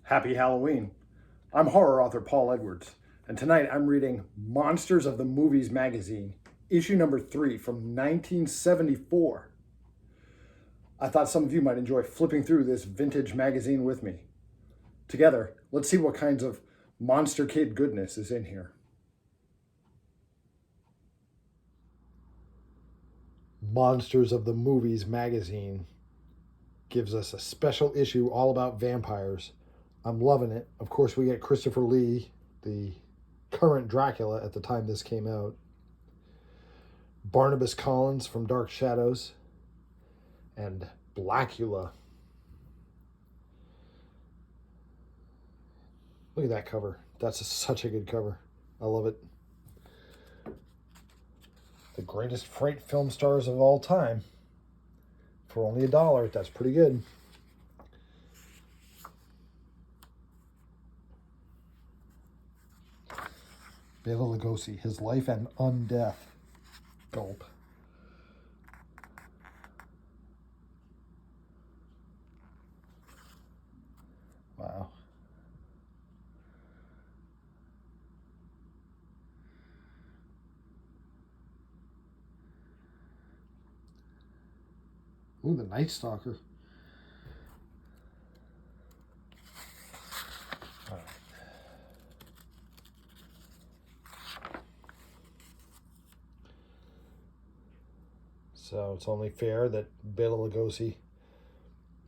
Happy Halloween. I'm horror author Paul Edwards, and tonight I'm reading Monsters of the Movies magazine, issue number 3 from 1974. I thought some of you might enjoy flipping through this vintage magazine with me. Together, let's see what kinds of monster kid goodness is in here. Monsters of the Movies magazine gives us a special issue all about vampires. I'm loving it. Of course, we get Christopher Lee, the current Dracula at the time this came out, Barnabas Collins from Dark Shadows, and Blackula. Look at that cover. That's such a good cover. I love it. The greatest fright film stars of all time. For only $1, that's pretty good. Bela Lugosi, His Life and Undeath. Gulp. Wow. Ooh, the Night Stalker. All right. So it's only fair that Bela Lugosi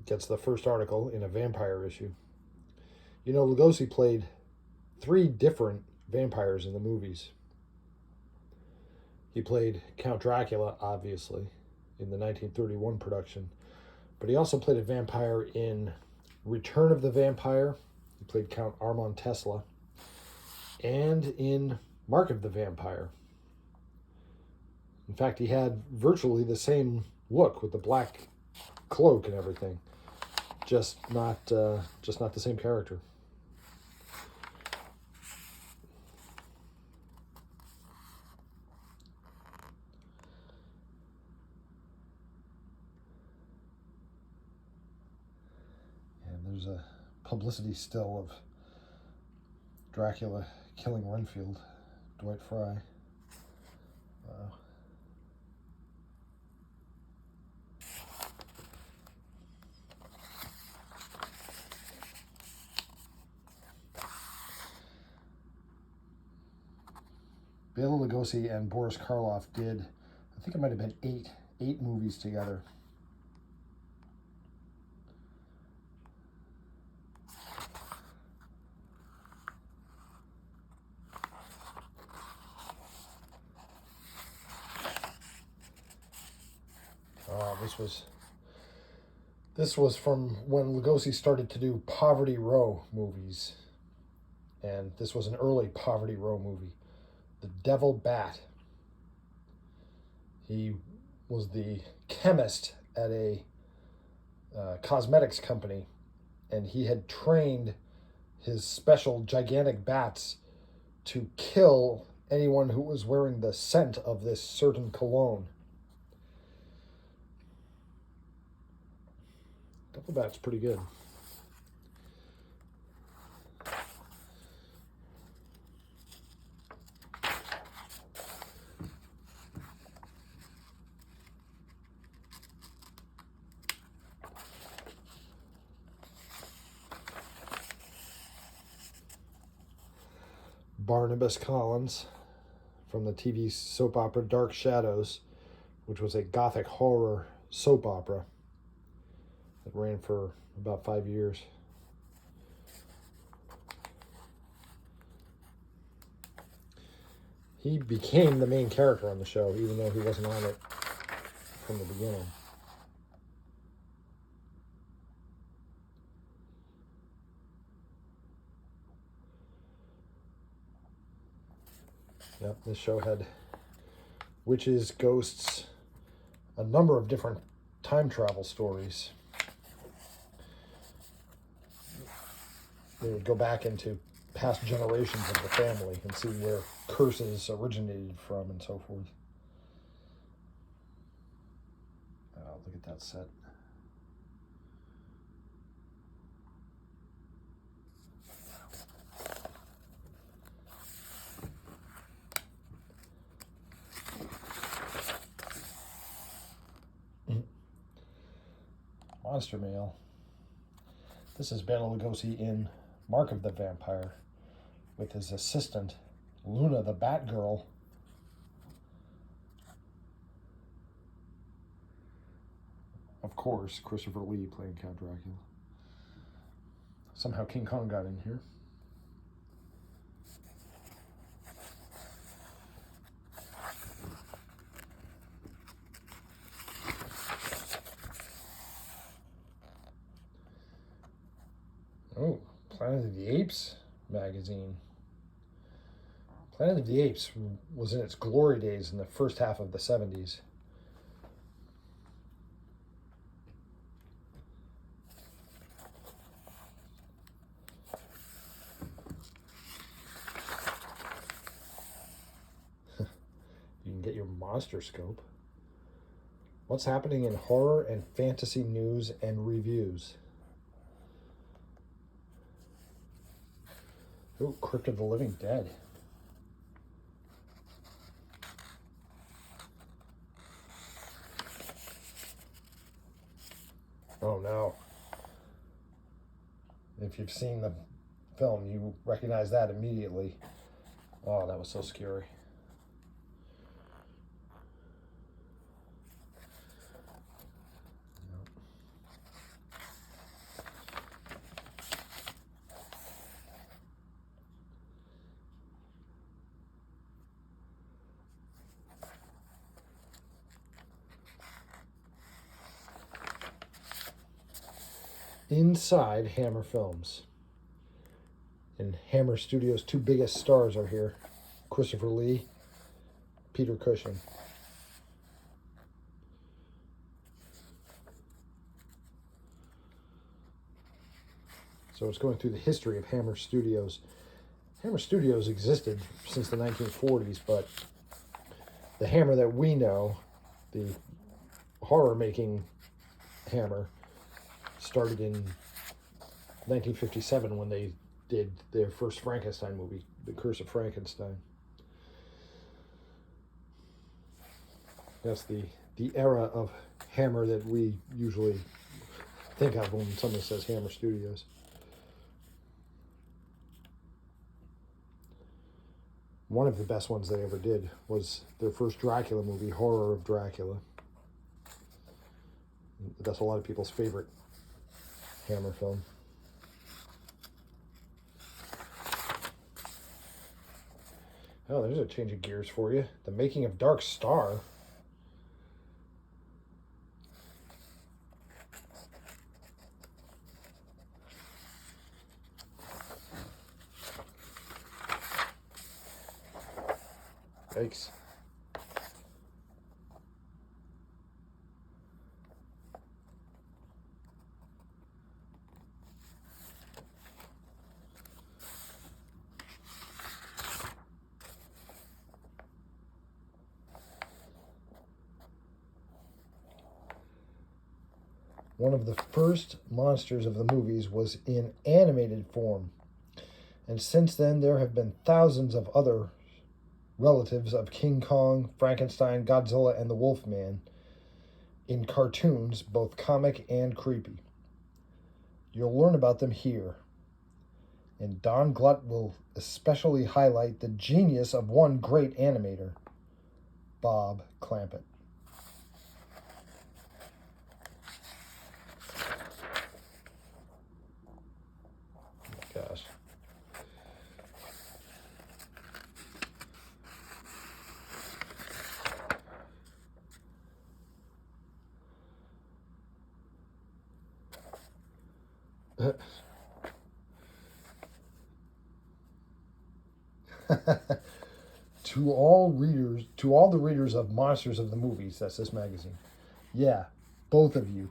gets the first article in a vampire issue. You know, Lugosi played 3 different vampires in the movies. He played Count Dracula, obviously, in the 1931 production, but he also played a vampire in Return of the Vampire. He played Count Armand Tesla, and in Mark of the Vampire. In fact, he had virtually the same look with the black cloak and everything, just not the same character. And there's a publicity still of Dracula killing Renfield, Dwight Fry. Wow. Bela Lugosi and Boris Karloff did, I think it might have been eight movies together. This was from when Lugosi started to do Poverty Row movies, and this was an early Poverty Row movie, The Devil Bat. He was the chemist at a cosmetics company, and he had trained his special gigantic bats to kill anyone who was wearing the scent of this certain cologne. Devil Bat's pretty good. Barnabas Collins from the TV soap opera Dark Shadows, which was a gothic horror soap opera that ran for about 5 years. He became the main character on the show, even though he wasn't on it from the beginning. Yep, this show had witches, ghosts, a number of different time travel stories. They would go back into past generations of the family and see where curses originated from and so forth. Oh, look at that set. Monster Mail. This is Bela Lugosi in Mark of the Vampire with his assistant, Luna the Batgirl. Of course, Christopher Lee playing Count Dracula. Somehow King Kong got in here. Oh, Planet of the Apes magazine. Planet of the Apes was in its glory days in the first half of the 70s. You can get your Monster Scope. What's happening in horror and fantasy news and reviews? Ooh, Crypt of the Living Dead. Oh no. If you've seen the film, you recognize that immediately. Oh, that was so scary. Inside Hammer Films. And Hammer Studios' two biggest stars are here. Christopher Lee, Peter Cushing. So it's going through the history of Hammer Studios. Hammer Studios existed since the 1940s, but the Hammer that we know, the horror-making Hammer, started in 1957 when they did their first Frankenstein movie, The Curse of Frankenstein. That's the era of Hammer that we usually think of when someone says Hammer Studios. One of the best ones they ever did was their first Dracula movie, Horror of Dracula. That's a lot of people's favorite Hammer film. Oh, there's a change of gears for you. The Making of Dark Star. Yikes. One of the first monsters of the movies was in animated form. And since then, there have been thousands of other relatives of King Kong, Frankenstein, Godzilla, and the Wolfman in cartoons, both comic and creepy. You'll learn about them here. And Don Glut will especially highlight the genius of one great animator, Bob Clampett. Gosh. To all the readers of Monsters of the Movies, that's this magazine. Yeah, both of you.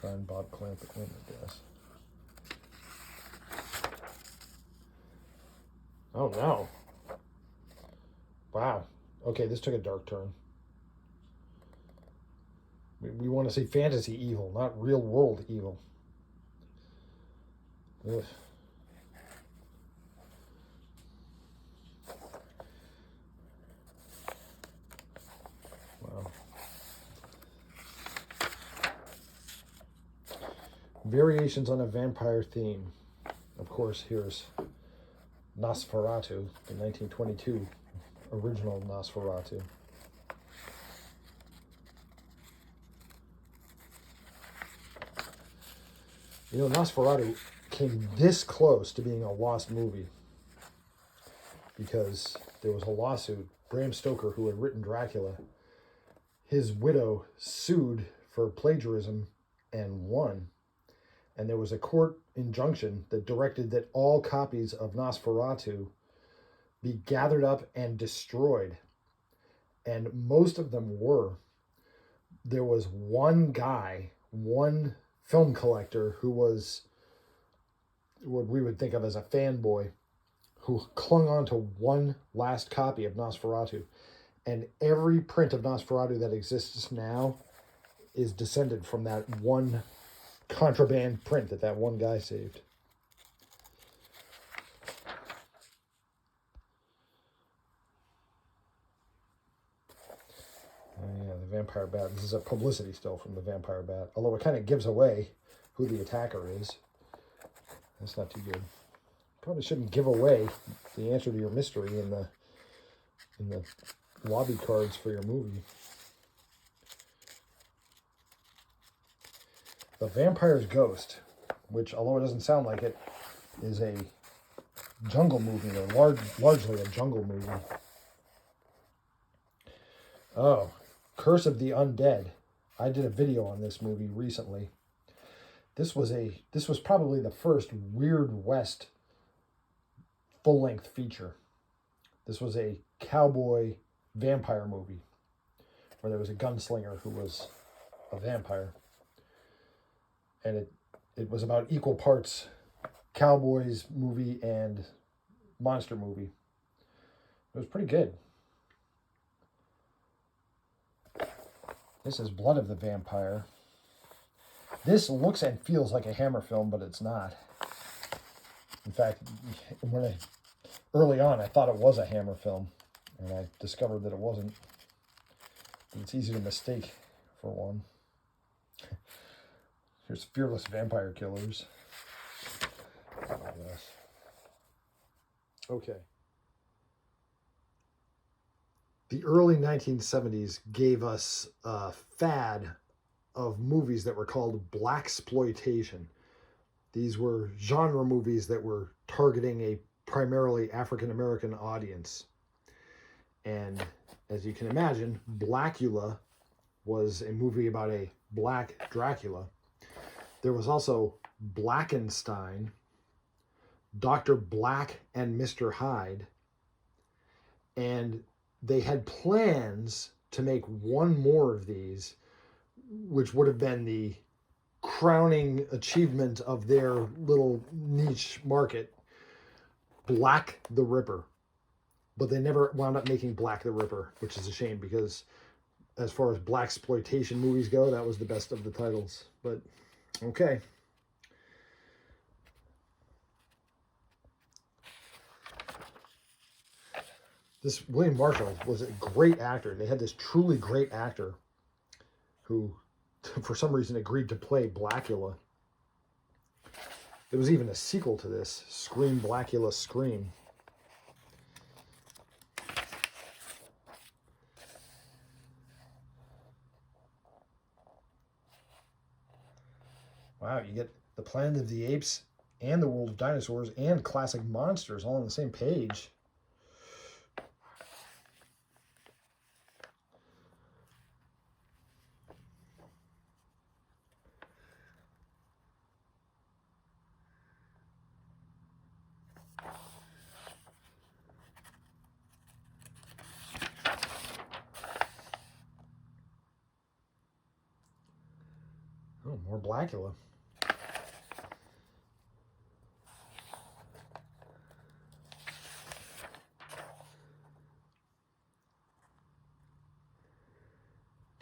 Find Bob Clampett in, I guess. Oh no. Wow. Okay, this took a dark turn. We want to say fantasy evil, not real world evil. Ugh. Wow. Variations on a vampire theme. Of course, here's Nosferatu, the 1922 original Nosferatu. You know, Nosferatu came this close to being a lost movie because there was a lawsuit. Bram Stoker, who had written Dracula, his widow sued for plagiarism and won. And there was a court injunction that directed that all copies of Nosferatu be gathered up and destroyed. And most of them were. There was one guy, one film collector who was what we would think of as a fanboy, who clung on to one last copy of Nosferatu. And every print of Nosferatu that exists now is descended from that one contraband print that one guy saved. Yeah, the vampire bat. This is a publicity still from the vampire bat, although it kind of gives away who the attacker is. That's not too good. Probably shouldn't give away the answer to your mystery in the lobby cards for your movie. The Vampire's Ghost, which, although it doesn't sound like it, is a jungle movie, or largely a jungle movie. Oh, Curse of the Undead. I did a video on this movie recently. This was probably the first Weird West full-length feature. This was a cowboy vampire movie where there was a gunslinger who was a vampire. And it was about equal parts cowboys movie and monster movie. It was pretty good. This is Blood of the Vampire. This looks and feels like a Hammer film, but it's not. In fact, early on I thought it was a Hammer film, and I discovered that it wasn't. But it's easy to mistake for one. Here's Fearless Vampire Killers. Okay. The early 1970s gave us a fad of movies that were called blaxploitation. These were genre movies that were targeting a primarily African American audience. And as you can imagine, Blackula was a movie about a black Dracula. There was also Blackenstein, Dr. Black and Mr. Hyde, and they had plans to make one more of these, which would have been the crowning achievement of their little niche market, Black the Ripper. But they never wound up making Black the Ripper, which is a shame because as far as blaxploitation movies go, that was the best of the titles. But okay. This William Marshall was a great actor. They had this truly great actor who, for some reason, agreed to play Blackula. There was even a sequel to this, Scream Blackula Scream. Wow, you get the Planet of the Apes and the World of Dinosaurs and classic monsters all on the same page. Oh, more Blackula.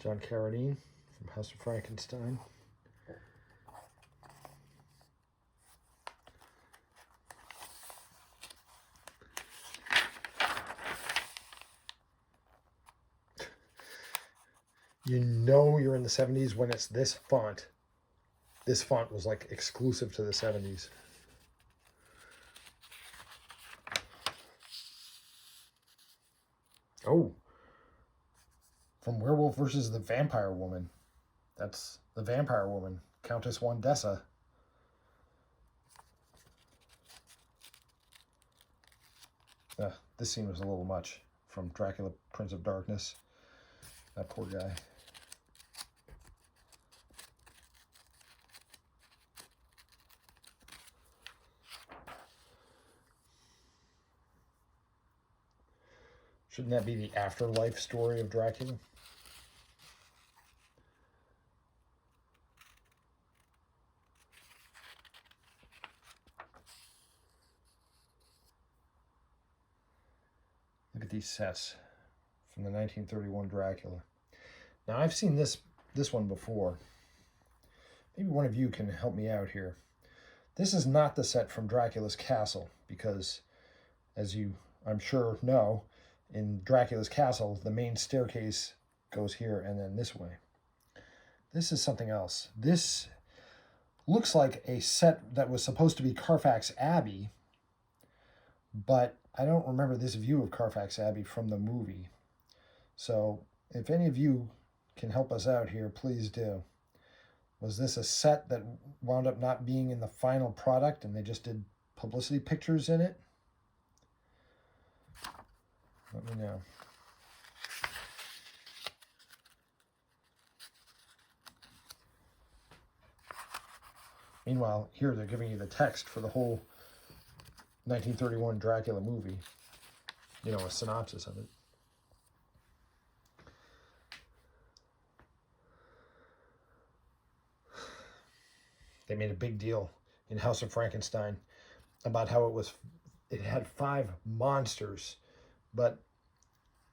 John Carradine from House of Frankenstein. You know you're in the 70s when it's this font. This font was like exclusive to the 70s. Oh, from Werewolf versus the Vampire Woman. That's the Vampire Woman, Countess Wandessa. This scene was a little much from Dracula, Prince of Darkness. That poor guy. Shouldn't that be the afterlife story of Dracula? Look at these sets from the 1931 Dracula. Now, I've seen this one before. Maybe one of you can help me out here. This is not the set from Dracula's Castle, because, as you, I'm sure, know, in Dracula's Castle, the main staircase goes here and then this way. This is something else. This looks like a set that was supposed to be Carfax Abbey, but I don't remember this view of Carfax Abbey from the movie. So if any of you can help us out here, please do. Was this a set that wound up not being in the final product and they just did publicity pictures in it? Let me know. Meanwhile, here they're giving you the text for the whole 1931 Dracula movie. You know, a synopsis of it. They made a big deal in House of Frankenstein about how it had 5 monsters, but,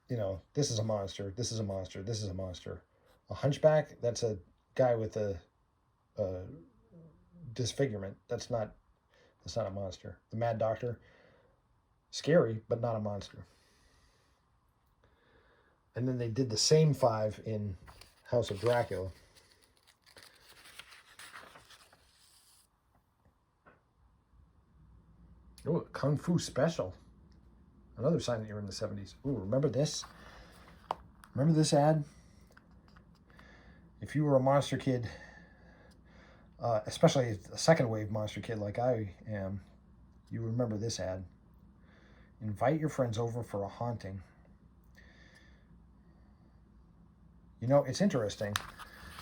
you know, this is a monster, this is a monster, this is a monster. A hunchback, that's a guy with a disfigurement. That's not a monster. The Mad Doctor, scary, but not a monster. And then they did the same 5 in House of Dracula. Oh, Kung Fu Special. Another sign that you're in the 70s. Ooh, remember this? Remember this ad? If you were a monster kid, especially a second wave monster kid like I am, you remember this ad. Invite your friends over for a haunting. You know, it's interesting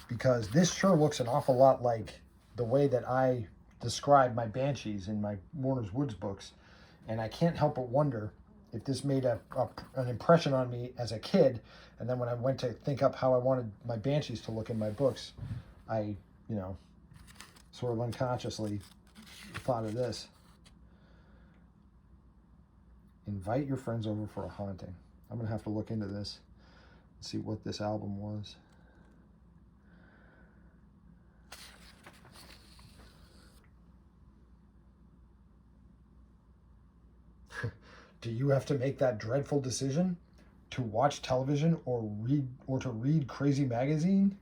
because this sure looks an awful lot like the way that I describe my banshees in my Warner's Woods books, and I can't help but wonder if this made an impression on me as a kid, and then when I went to think up how I wanted my banshees to look in my books, I, you know, sort of unconsciously thought of this. Invite your friends over for a haunting. I'm gonna have to look into this and see what this album was. Do you have to make that dreadful decision to watch television or to read Crazy Magazine?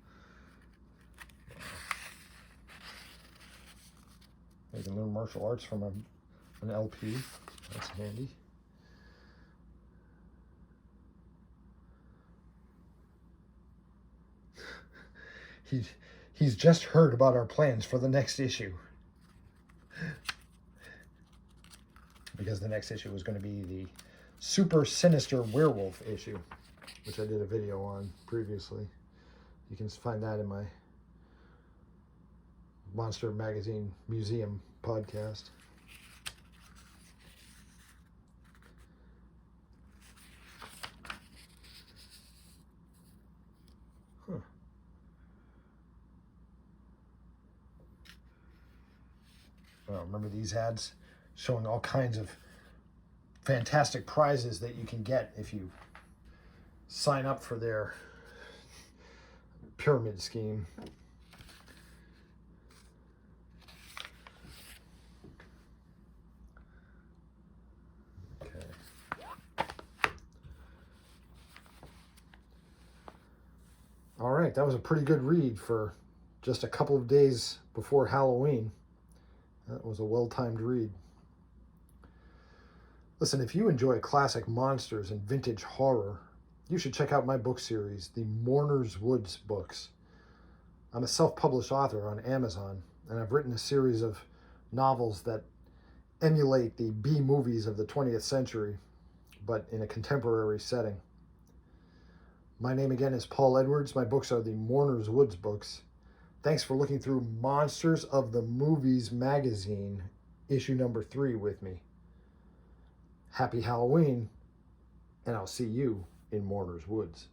You can learn martial arts from an LP. That's handy. He's just heard about our plans for the next issue. Because the next issue was going to be the super sinister werewolf issue, which I did a video on previously. You can find that in my Monster Magazine Museum podcast. Huh. Oh, remember these ads showing all kinds of fantastic prizes that you can get if you sign up for their pyramid scheme. All right, that was a pretty good read for just a couple of days before Halloween. That was a well-timed read. Listen, if you enjoy classic monsters and vintage horror, you should check out my book series, the Mourner's Woods books. I'm a self-published author on Amazon, and I've written a series of novels that emulate the B movies of the 20th century, but in a contemporary setting. My name again is Paul Edwards. My books are the Mourner's Woods books. Thanks for looking through Monsters of the Movies magazine, issue number 3 with me. Happy Halloween, and I'll see you in Mourner's Woods.